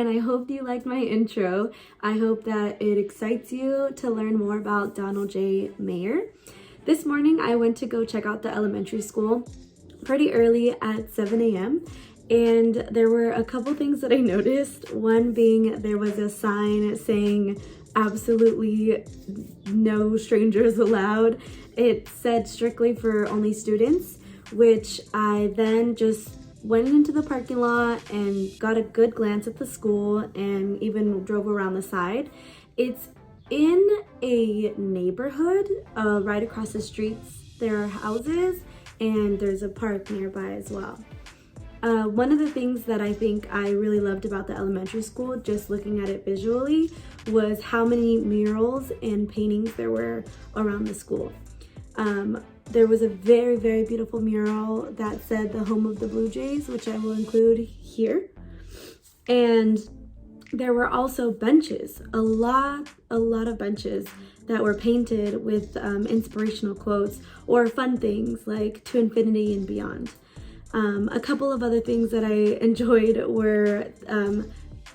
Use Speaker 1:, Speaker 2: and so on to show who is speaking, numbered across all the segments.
Speaker 1: and I hope you liked my intro. I hope that it excites you to learn more about Donald J. Mayer. This morning I went to go check out the elementary school pretty early at 7 a.m. and there were a couple things that I noticed. One being there was a sign saying absolutely no strangers allowed. It said strictly for only students, which I then just went into the parking lot and got a good glance at the school and even drove around the side. It's in a neighborhood right across the streets. There are houses and there's a park nearby as well. One of the things that I think I really loved about the elementary school, just looking at it visually, was how many murals and paintings there were around the school. There was a very, very beautiful mural that said the home of the Blue Jays, which I will include here. And there were also benches, a lot of benches that were painted with inspirational quotes or fun things like to infinity and beyond. A couple of other things that I enjoyed were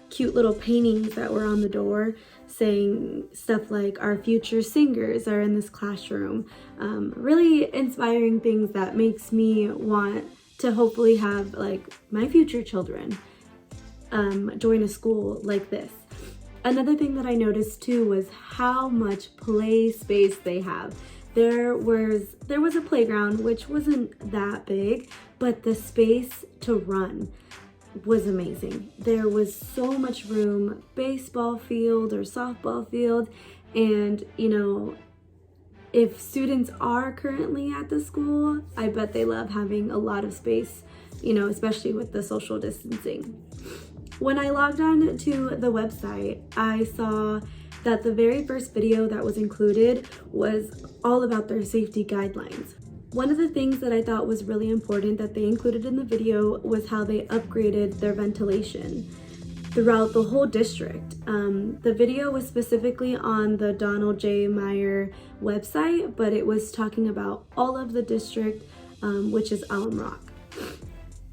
Speaker 1: cute little paintings that were on the door saying stuff like our future singers are in this classroom. Really inspiring things that makes me want to hopefully have like my future children join a school like this. Another thing that I noticed too was how much play space they have. There was a playground, which wasn't that big, but the space to run was amazing. There was so much room, baseball field or softball field, and you know, if students are currently at the school, I bet they love having a lot of space, you know, especially with the social distancing. When I logged on to the website, I saw that the very first video that was included was all about their safety guidelines. One of the things that I thought was really important that they included in the video was how they upgraded their ventilation throughout the whole district. The video was specifically on the Donald J. Mayer website, but it was talking about all of the district, which is Alum Rock.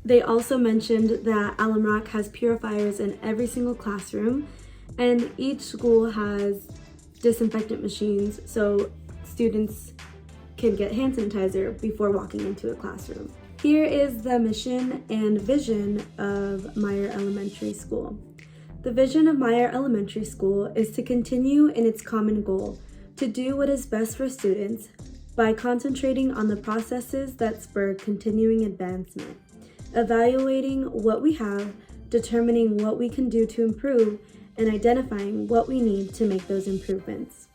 Speaker 1: They also mentioned that Alum Rock has purifiers in every single classroom, and each school has disinfectant machines so students can get hand sanitizer before walking into a classroom. Here is the mission and vision of Mayer Elementary School. The vision of Mayer Elementary School is to continue in its common goal, to do what is best for students by concentrating on the processes that spur continuing advancement, evaluating what we have, determining what we can do to improve, and identifying what we need to make those improvements.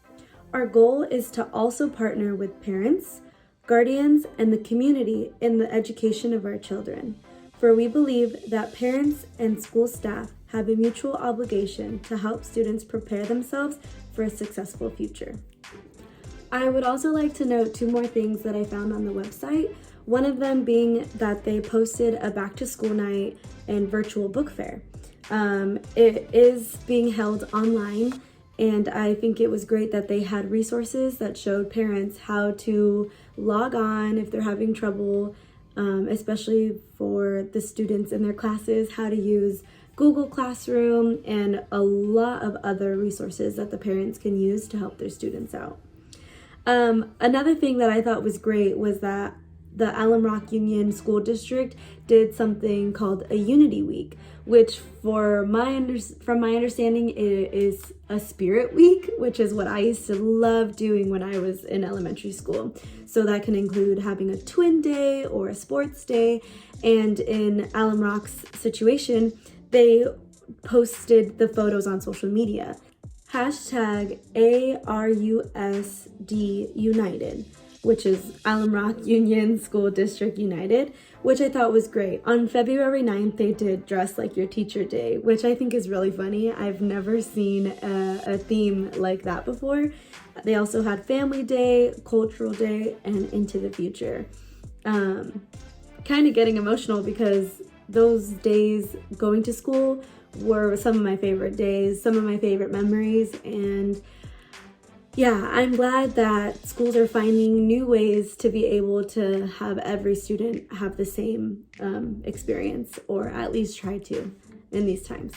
Speaker 1: Our goal is to also partner with parents, guardians, and the community in the education of our children, for we believe that parents and school staff have a mutual obligation to help students prepare themselves for a successful future. I would also like to note two more things that I found on the website, one of them being that they posted a back to school night and virtual book fair. It is being held online, and I think it was great that they had resources that showed parents how to log on if they're having trouble, especially for the students in their classes, how to use Google Classroom and a lot of other resources that the parents can use to help their students out. Another thing that I thought was great was that the Alum Rock Union School District did something called a Unity Week, which from my understanding it is a spirit week, which is what I used to love doing when I was in elementary school. So that can include having a twin day or a sports day. And in Alum Rock's situation, they posted the photos on social media. Hashtag ARUSD United, which is Alum Rock Union School District United, which I thought was great. On February 9th, they did Dress Like Your Teacher Day, which I think is really funny. I've never seen a theme like that before. They also had Family Day, Cultural Day, and Into the Future. Kind of getting emotional because those days going to school were some of my favorite days, some of my favorite memories, and yeah, I'm glad that schools are finding new ways to be able to have every student have the same experience, or at least try to. in these times.